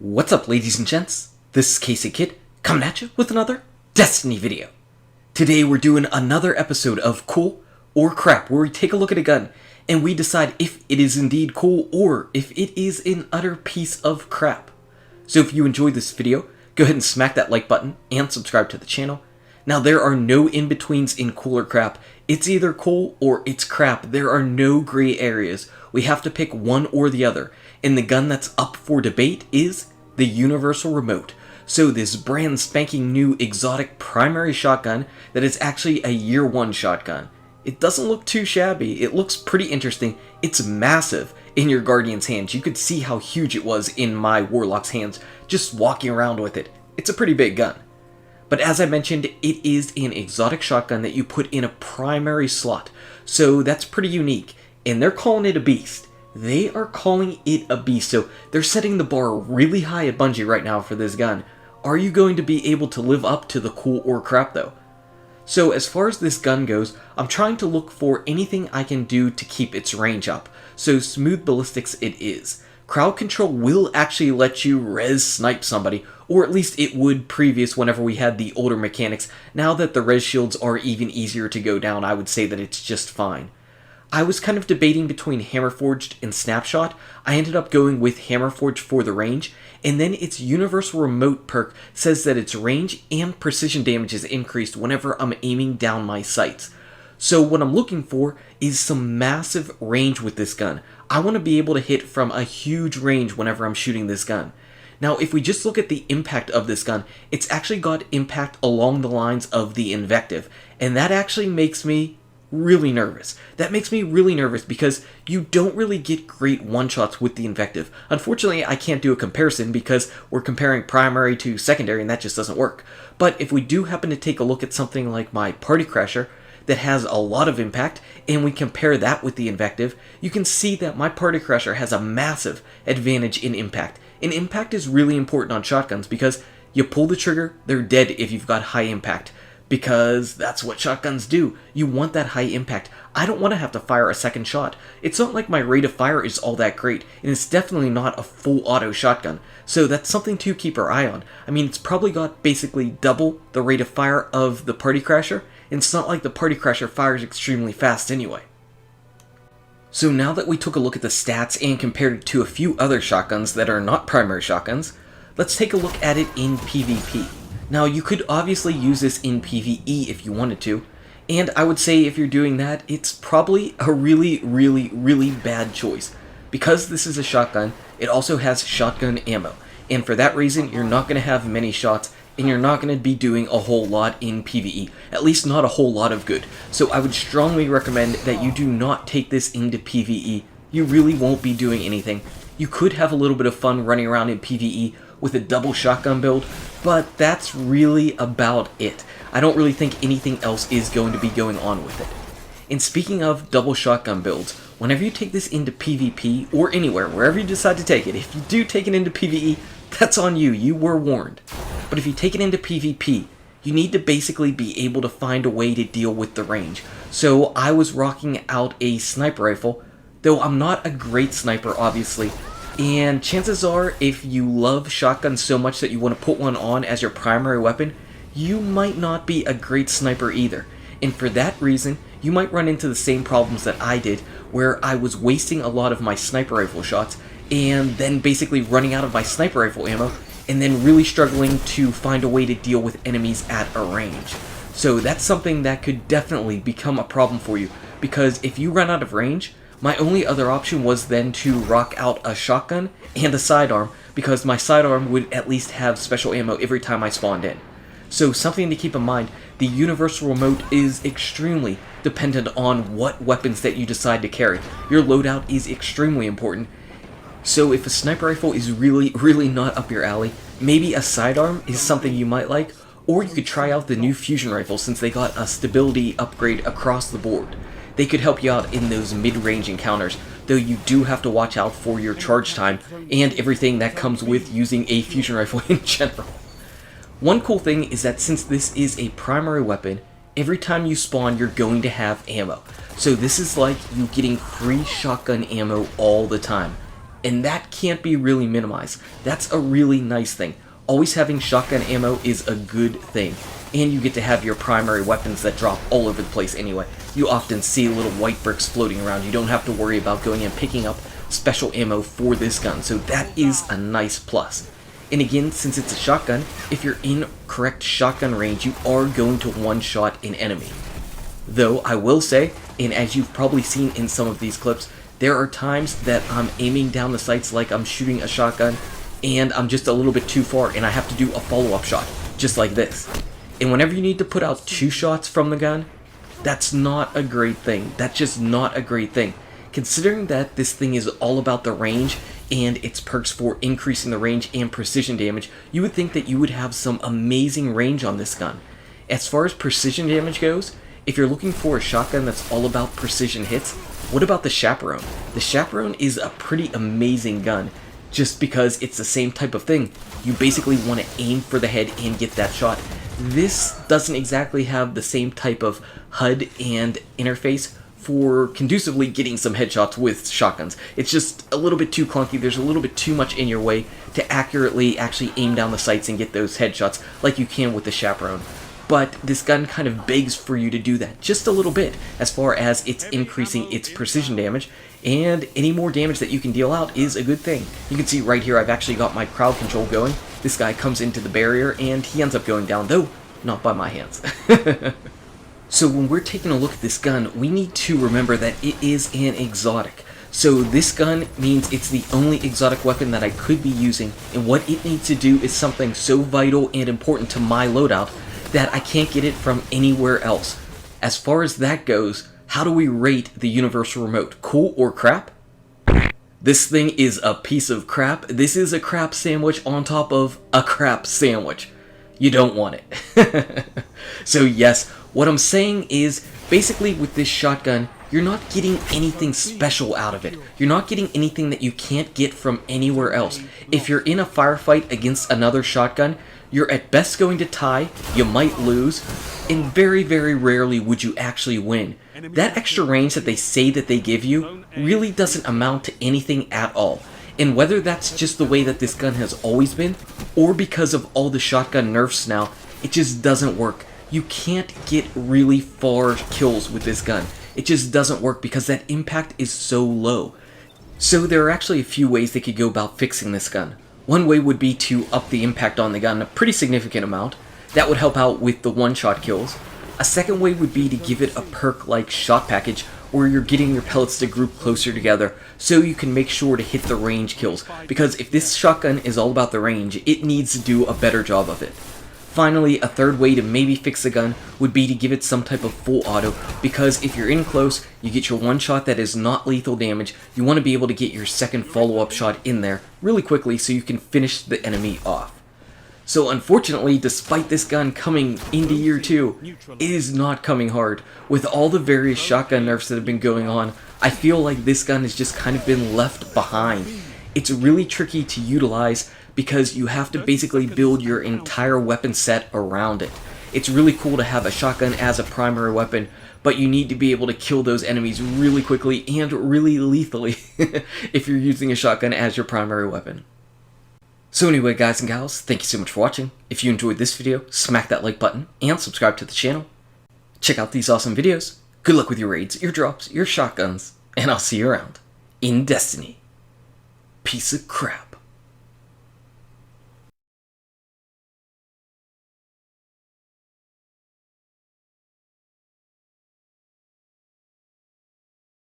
What's up, ladies and gents? This is KSigKid coming at you with another Destiny video. Today we're doing another episode of Cool or Crap, where we take a look at a gun and we decide if it is indeed cool or if it is an utter piece of crap. So if you enjoyed this video, go ahead and smack that like button and subscribe to the channel. Now there are no in-betweens in Cool or Crap. It's either cool or it's crap. There are no gray areas. We have to pick one or the other. And the gun that's up for debate is the Universal Remote. So this brand spanking new exotic primary shotgun that is actually a year one shotgun. It doesn't look too shabby. It looks pretty interesting. It's massive in your Guardian's hands. You could see how huge it was in my Warlock's hands just walking around with it. It's a pretty big gun. But as I mentioned, it is an exotic shotgun that you put in a primary slot. So that's pretty unique. And they're calling it a beast. They are calling it a beast. So they're setting the bar really high at Bungie right now for this gun. Are you going to be able to live up to the cool or crap though? So as far as this gun goes, I'm trying to look for anything I can do to keep its range up. So smooth ballistics it is. Crowd control will actually let you res snipe somebody, or at least it would previous whenever we had the older mechanics. Now that the res shields are even easier to go down, I would say that it's just fine. I was kind of debating between Hammerforged and Snapshot. I ended up going with Hammerforged for the range, and then its Universal Remote perk says that its range and precision damage is increased whenever I'm aiming down my sights. So what I'm looking for is some massive range with this gun. I want to be able to hit from a huge range whenever I'm shooting this gun. Now, if we just look at the impact of this gun, it's actually got impact along the lines of the Invective, and that actually makes me really nervous. That makes me really nervous because you don't really get great one-shots with the Invective. Unfortunately, I can't do a comparison because we're comparing primary to secondary and that just doesn't work. But if we do happen to take a look at something like my Party Crasher that has a lot of impact and we compare that with the Invective, you can see that my Party Crasher has a massive advantage in impact. And impact is really important on shotguns because you pull the trigger, they're dead if you've got high impact. Because that's what shotguns do. You want that high impact. I don't want to have to fire a second shot. It's not like my rate of fire is all that great, and it's definitely not a full auto shotgun. So that's something to keep our eye on. I mean, it's probably got basically double the rate of fire of the Party Crasher, and it's not like the Party Crasher fires extremely fast anyway. So now that we took a look at the stats and compared it to a few other shotguns that are not primary shotguns, let's take a look at it in PvP. Now, you could obviously use this in PvE if you wanted to, and I would say if you're doing that, it's probably a really bad choice. Because this is a shotgun, it also has shotgun ammo, and for that reason, you're not going to have many shots, and you're not going to be doing a whole lot in PvE, at least not a whole lot of good. So I would strongly recommend that you do not take this into PvE. You really won't be doing anything. You could have a little bit of fun running around in PvE with a double shotgun build, but that's really about it. I don't really think anything else is going to be going on with it. And speaking of double shotgun builds, whenever you take this into PvP, or anywhere, wherever you decide to take it, if you do take it into PvE, that's on you, you were warned. But if you take it into PvP, you need to basically be able to find a way to deal with the range. So I was rocking out a sniper rifle, though I'm not a great sniper, obviously. And chances are, if you love shotguns so much that you want to put one on as your primary weapon, you might not be a great sniper either. And for that reason, you might run into the same problems that I did, where I was wasting a lot of my sniper rifle shots, and then basically running out of my sniper rifle ammo, and then really struggling to find a way to deal with enemies at a range. So that's something that could definitely become a problem for you, because if you run out of range, my only other option was then to rock out a shotgun and a sidearm, because my sidearm would at least have special ammo every time I spawned in. So something to keep in mind, the Universal Remote is extremely dependent on what weapons that you decide to carry. Your loadout is extremely important. So if a sniper rifle is really not up your alley, maybe a sidearm is something you might like, or you could try out the new fusion rifle since they got a stability upgrade across the board. They could help you out in those mid-range encounters, though you do have to watch out for your charge time and everything that comes with using a fusion rifle in general. One cool thing is that since this is a primary weapon, every time you spawn you're going to have ammo. So this is like you getting free shotgun ammo all the time. and that can't be really minimized. That's a really nice thing. Always having shotgun ammo is a good thing, and you get to have your primary weapons that drop all over the place anyway. You often see little white bricks floating around. You don't have to worry about going and picking up special ammo for this gun, so that is a nice plus. And again, since it's a shotgun, if you're in correct shotgun range, you are going to one-shot an enemy. Though, I will say, and as you've probably seen in some of these clips, there are times that I'm aiming down the sights like I'm shooting a shotgun, and I'm just a little bit too far, and I have to do a follow-up shot, just like this. And whenever you need to put out 2 shots from the gun, that's not a great thing. That's just not a great thing. Considering that this thing is all about the range, and its perks for increasing the range and precision damage, you would think that you would have some amazing range on this gun. As far as precision damage goes, if you're looking for a shotgun that's all about precision hits, what about the Chaperone? The Chaperone is a pretty amazing gun, just because it's the same type of thing. You basically want to aim for the head and get that shot. This doesn't exactly have the same type of HUD and interface for conducively getting some headshots with shotguns. It's just a little bit too clunky. There's a little bit too much in your way to accurately actually aim down the sights and get those headshots like you can with the Chaperone. But this gun kind of begs for you to do that just a little bit as far as it's increasing its precision damage, and any more damage that you can deal out is a good thing. You can see right here I've actually got my crowd control going. This guy comes into the barrier and he ends up going down, though not by my hands. So when we're taking a look at this gun, we need to remember that it is an exotic. So this gun means it's the only exotic weapon that I could be using, and what it needs to do is something so vital and important to my loadout that I can't get it from anywhere else. As far as that goes, how do we rate the universal remote? Cool or crap? This thing is a piece of crap. This is a crap sandwich on top of a crap sandwich. You don't want it. So yes, what I'm saying is, basically with this shotgun, you're not getting anything special out of it. You're not getting anything that you can't get from anywhere else. If you're in a firefight against another shotgun, you're at best going to tie, you might lose, and very, very rarely would you actually win. That extra range that they say that they give you really doesn't amount to anything at all. And whether that's just the way that this gun has always been, or because of all the shotgun nerfs now, it just doesn't work. You can't get really far kills with this gun. It just doesn't work because that impact is so low. So there are actually a few ways they could go about fixing this gun. One way would be to up the impact on the gun a pretty significant amount. That would help out with the one-shot kills. A second way would be to give it a perk like shot package, where you're getting your pellets to group closer together so you can make sure to hit the range kills, because if this shotgun is all about the range, it needs to do a better job of it. Finally, a third way to maybe fix the gun would be to give it some type of full auto, because if you're in close, you get your one shot that is not lethal damage, you want to be able to get your second follow-up shot in there really quickly so you can finish the enemy off. So unfortunately, despite this gun coming into year 2, it is not coming hard. With all the various shotgun nerfs that have been going on, I feel like this gun has just kind of been left behind. It's really tricky to utilize because you have to basically build your entire weapon set around it. It's really cool to have a shotgun as a primary weapon, but you need to be able to kill those enemies really quickly and really lethally if you're using a shotgun as your primary weapon. So anyway, guys and gals, thank you so much for watching. If you enjoyed this video, smack that like button and subscribe to the channel. Check out these awesome videos. Good luck with your raids, your drops, your shotguns, and I'll see you around in Destiny. Piece of crap.